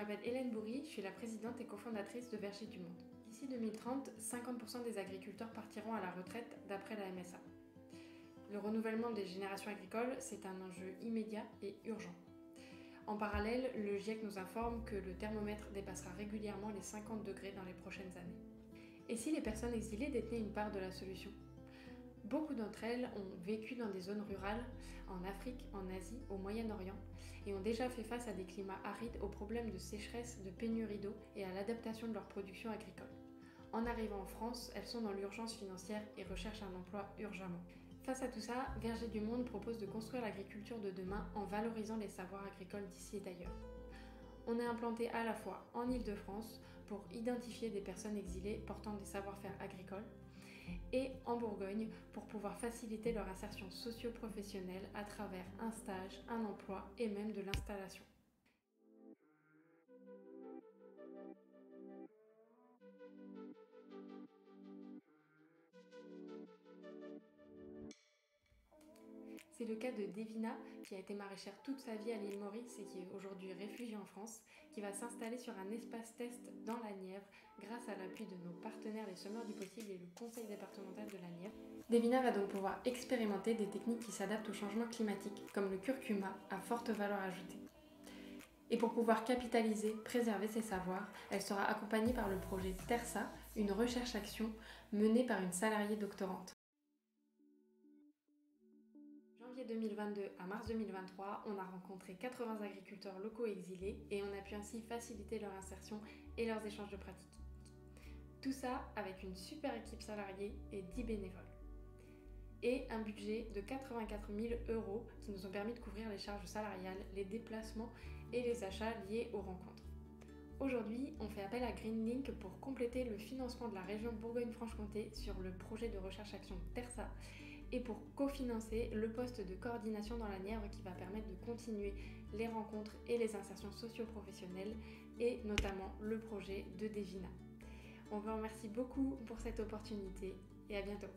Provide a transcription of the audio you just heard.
m'appelle Hélène Bourry, je suis la présidente et cofondatrice de Verger du Monde. D'ici 2030, 50% des agriculteurs partiront à la retraite d'après la MSA. Le renouvellement des générations agricoles, c'est un enjeu immédiat et urgent. En parallèle, le GIEC nous informe que le thermomètre dépassera régulièrement les 50 degrés dans les prochaines années. Et si les personnes exilées détenaient une part de la solution ? Beaucoup d'entre elles ont vécu dans des zones rurales, en Afrique, en Asie, au Moyen-Orient, et ont déjà fait face à des climats arides, aux problèmes de sécheresse, de pénurie d'eau et à l'adaptation de leur production agricole. En arrivant en France, elles sont dans l'urgence financière et recherchent un emploi urgemment. Face à tout ça, Verger du Monde propose de construire l'agriculture de demain en valorisant les savoirs agricoles d'ici et d'ailleurs. On est implanté à la fois en Île-de-France pour identifier des personnes exilées portant des savoir-faire agricoles et en Bourgogne pour pouvoir faciliter leur insertion socio-professionnelle à travers un stage, un emploi et même de l'installation. C'est le cas de Devina, qui a été maraîchère toute sa vie à l'île Maurice et qui est aujourd'hui réfugiée en France, qui va s'installer sur un espace test dans la Nièvre grâce à l'appui de nos partenaires les Semeurs du Possible et le Conseil départemental de la Nièvre. Devina va donc pouvoir expérimenter des techniques qui s'adaptent au changement climatique, comme le curcuma à forte valeur ajoutée. Et pour pouvoir capitaliser, préserver ses savoirs, elle sera accompagnée par le projet TERSA, une recherche-action menée par une salariée doctorante. Janvier 2022 à mars 2023, on a rencontré 80 agriculteurs locaux exilés et on a pu ainsi faciliter leur insertion et leurs échanges de pratiques. Tout ça avec une super équipe salariée et 10 bénévoles. Et un budget de 84 000 € qui nous ont permis de couvrir les charges salariales, les déplacements et les achats liés aux rencontres. Aujourd'hui, on fait appel à Greenlink pour compléter le financement de la région Bourgogne-Franche-Comté sur le projet de recherche-action TERSA et pour cofinancer le poste de coordination dans la Nièvre qui va permettre de continuer les rencontres et les insertions socio-professionnelles et notamment le projet de Devina. On vous remercie beaucoup pour cette opportunité et à bientôt.